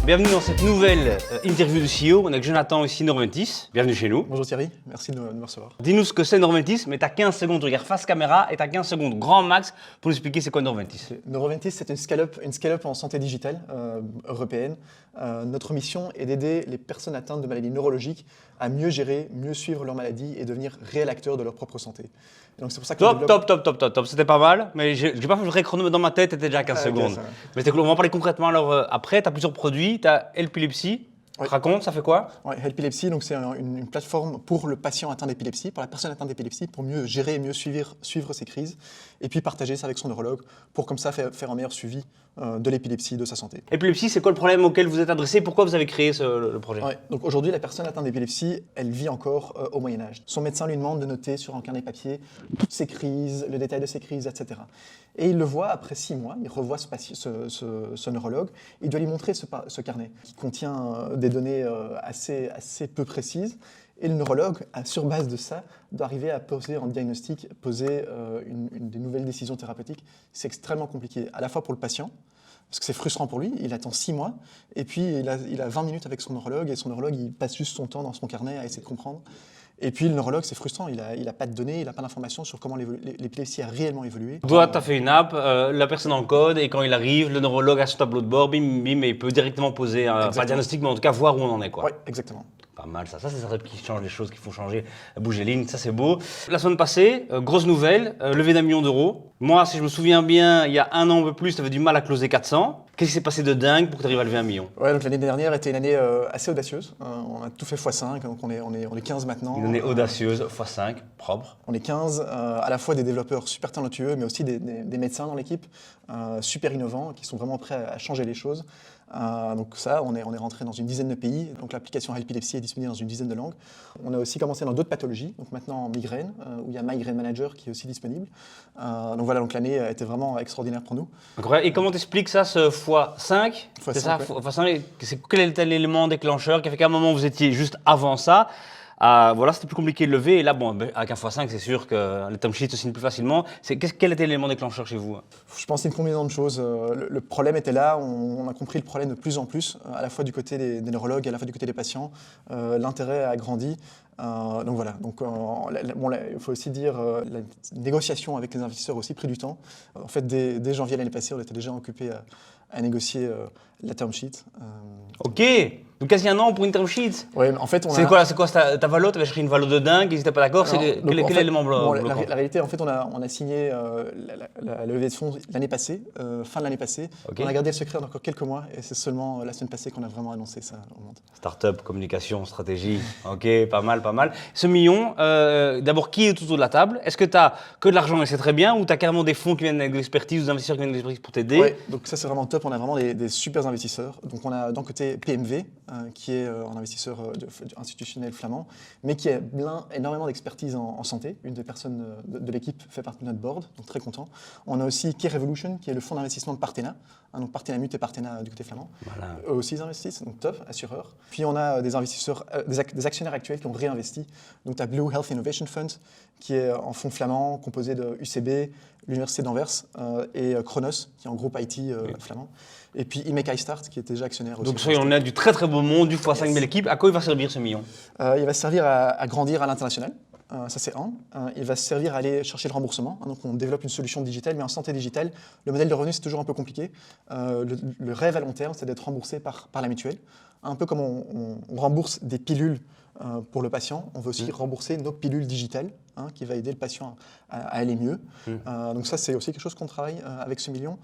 Bienvenue dans cette nouvelle interview du CEO. On est avec Jonathan ici, Norventis. Bienvenue chez nous. Bonjour Thierry, merci de me recevoir. Dis-nous ce que c'est Norventis, mais tu as 15 secondes, regarde face caméra et tu as 15 secondes grand max pour nous expliquer c'est quoi Norventis. Norventis, c'est une scale-up en santé digitale européenne. Notre mission est d'aider les personnes atteintes de maladies neurologiques à mieux gérer, mieux suivre leur maladie et devenir réels acteurs de leur propre santé. Et donc c'est pour ça que Top. C'était pas mal, mais j'ai pas fait le vrai chrono dans ma tête, t'étais déjà à 15 secondes. Okay, mais c'était cool, on va en parler concrètement. Alors après, tu as plusieurs produits, tu as Helpilepsy. Oui. Raconte, ça fait quoi? Ouais, Helpilepsy, donc c'est une plateforme pour le patient atteint d'épilepsie, pour la personne atteinte d'épilepsie, pour mieux gérer et mieux suivre ses crises, et puis partager ça avec son neurologue pour comme ça faire un meilleur suivi de l'épilepsie, de sa santé. Épilepsie, c'est quoi le problème auquel vous êtes adressé? Pourquoi vous avez créé le projet? Ouais, donc aujourd'hui, la personne atteinte d'épilepsie, elle vit encore au Moyen-Âge. Son médecin lui demande de noter sur un carnet papier toutes ses crises, le détail de ses crises, etc. Et il le voit après 6 mois, il revoit ce neurologue, il doit lui montrer ce carnet qui contient des données assez peu précises. Et le neurologue, sur base de ça, doit arriver à poser un diagnostic, poser des nouvelles décisions thérapeutiques. C'est extrêmement compliqué, à la fois pour le patient, parce que c'est frustrant pour lui, il attend 6 mois, et puis il a 20 minutes avec son neurologue, et son neurologue, il passe juste son temps dans son carnet à essayer de comprendre. Et puis le neurologue, c'est frustrant, il n'a pas de données, il n'a pas d'informations sur comment l'épilepsie a réellement évolué. Toi, tu as fait une app, la personne encode, et quand il arrive, le neurologue a son tableau de bord, bim, bim, et il peut directement poser, pas un diagnostic, mais en tout cas voir où on en est, quoi. Oui, exactement. Pas mal ça, c'est ça qui change les choses, qui font changer, bouger les lignes, ça c'est beau. La semaine passée, grosse nouvelle, levée d'1 million d'euros. Moi, si je me souviens bien, il y a 1 an, un peu plus, tu avais du mal à closer 400. Qu'est-ce qui s'est passé de dingue pour que tu arrives à lever 1 million? Ouais, donc l'année dernière était une année assez audacieuse. On a tout fait x5, donc on est 15 maintenant. Une année audacieuse, x5, propre. On est 15, à la fois des développeurs super talentueux, mais aussi des médecins dans l'équipe, super innovants, qui sont vraiment prêts à changer les choses. Donc ça, on est rentré dans une dizaine de pays. Donc l'application Helpilepsy est disponible dans une dizaine de langues. On a aussi commencé dans d'autres pathologies. Donc maintenant en migraine, où il y a Migraine Manager qui est aussi disponible. Donc voilà, donc l'année a été vraiment extraordinaire pour nous. Et comment t'expliques ça, ce x5? C'est ça, ouais. x5, quel était l'élément déclencheur qui a fait qu'à un moment vous étiez juste avant ça? Voilà, c'était plus compliqué de lever. Et là, bon, avec un x5, c'est sûr que les term sheets se signent plus facilement. Quel était l'élément déclencheur chez vous? Je pense que c'est une combinaison de choses. Le problème était là, on a compris le problème de plus en plus, à la fois du côté des neurologues et à la fois du côté des patients. L'intérêt a grandi. Donc voilà, il faut aussi dire la négociation avec les investisseurs a aussi pris du temps. En fait, dès janvier l'année passée, on était déjà occupé à négocier la term sheet. Ok, donc quasi 1 an pour une term sheet. Ouais, en fait, c'est quoi ta valo? Tu avais cherché une valo de dingue, ils n'étaient pas d'accord. Quel est l'élément bloquant? La réalité, en fait, on a signé la levée de fonds l'année passée, fin de l'année passée. Okay. On a gardé le secret encore quelques mois et c'est seulement la semaine passée qu'on a vraiment annoncé ça au monde. Startup, communication, stratégie. Ok, pas mal. Ce million, d'abord, qui est autour de la table? Est-ce que tu as que de l'argent et c'est très bien, ou tu as carrément des fonds qui viennent avec de l'expertise, ou des investisseurs qui viennent avec de l'expertise pour t'aider? Oui, donc ça c'est vraiment top. On a vraiment des super investisseurs. Donc on a d'un côté PMV, qui est un investisseur institutionnel flamand, mais qui a énormément d'expertise en santé. Une des personnes de l'équipe fait partie de notre board, donc très content. On a aussi Key Revolution, qui est le fonds d'investissement de Partena, donc Partena Mut et Partena du côté flamand. Voilà. Eux aussi ils investissent, donc top, assureurs. Puis on a des investisseurs, des actionnaires actuels qui ont réinvesti. Donc tu as Blue Health Innovation Fund, qui est en fonds flamand, composé de UCB, l'Université d'Anvers et Kronos, qui est en groupe IT flamand. Et puis IMEC iStart, qui est déjà actionnaire aussi. Donc on a du très très beau monde, du x5 belle équipe. À quoi il va servir ce million? Il va servir à grandir à l'international. Ça c'est un. Il va servir à aller chercher le remboursement. Donc on développe une solution digitale, mais en santé digitale, le modèle de revenu c'est toujours un peu compliqué. Le rêve à long terme, c'est d'être remboursé par la mutuelle. Un peu comme on rembourse des pilules pour le patient, on veut aussi rembourser nos pilules digitales, qui va aider le patient à aller mieux. Donc ça, c'est aussi quelque chose qu'on travaille avec ce million.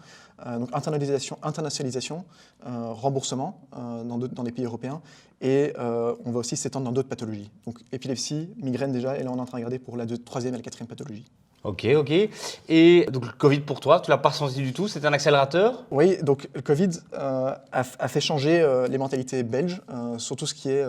Donc internationalisation, remboursement dans des pays européens, et on va aussi s'étendre dans d'autres pathologies. Donc épilepsie, migraine déjà, et là on est en train de regarder pour la 3e et la 4e pathologie. Ok. Et donc le Covid pour toi, tu l'as pas ressenti du tout? C'était un accélérateur? Oui, donc le Covid a fait changer les mentalités belges sur tout ce qui est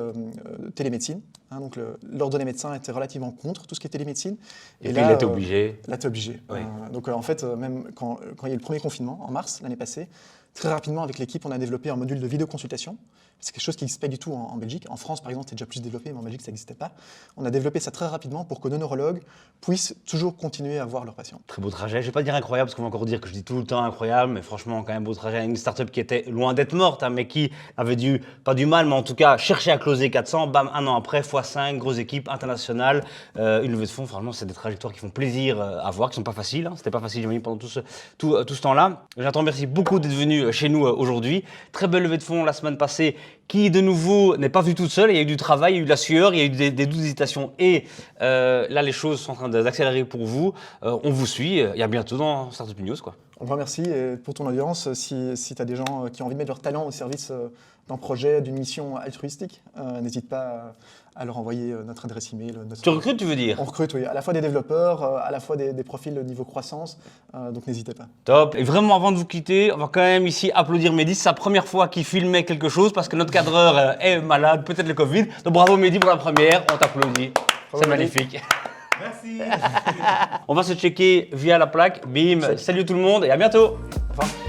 télémédecine. Donc l'ordre des médecins était relativement contre tout ce qui est télémédecine. Et puis là, il était obligé. Là, tu es obligé. Oui. Donc en fait, même quand il y a eu le premier confinement, en mars l'année passée, Très rapidement, avec l'équipe, on a développé un module de vidéoconsultation. C'est quelque chose qui n'existe pas du tout en Belgique. En France, par exemple, c'est déjà plus développé, mais en Belgique, ça n'existait pas. On a développé ça très rapidement pour que nos neurologues puissent toujours continuer à voir leurs patients. Très beau trajet. Je vais pas dire incroyable parce qu'on va encore dire que je dis tout le temps incroyable, mais franchement, quand même beau trajet. Une startup qui était loin d'être morte, hein, mais qui avait pas du mal, mais en tout cas, chercher à closer 400. Bam, un an après, x5, grosse équipe internationale, une levée de fonds. Franchement, c'est des trajectoires qui font plaisir à voir, qui sont pas faciles. Hein. C'était pas facile, j'imagine, pendant tout ce temps-là. Jonathan, merci beaucoup d'être venu chez nous aujourd'hui. Très belle levée de fonds la semaine passée, qui de nouveau n'est pas vue toute seule. Il y a eu du travail, il y a eu de la sueur, il y a eu des doutes, hésitations, et là, les choses sont en train d'accélérer pour vous. On vous suit, et à bientôt dans Startup News, quoi. On te remercie et pour ton audience. Si tu as des gens qui ont envie de mettre leur talent au service d'un projet, d'une mission altruistique, n'hésite pas à leur envoyer notre adresse email. Tu recrutes, tu veux dire? On recrute, oui, à la fois des développeurs, à la fois des profils de niveau croissance, donc n'hésitez pas. Top. Et vraiment, avant de vous quitter, on va quand même ici applaudir Mehdi. C'est sa première fois qu'il filmait quelque chose parce que notre cadreur est malade, peut-être le Covid. Donc bravo Mehdi pour la première, on t'applaudit. C'est magnifique. Merci. On va se checker via la plaque. Bim. Salut tout le monde et à bientôt. Au revoir.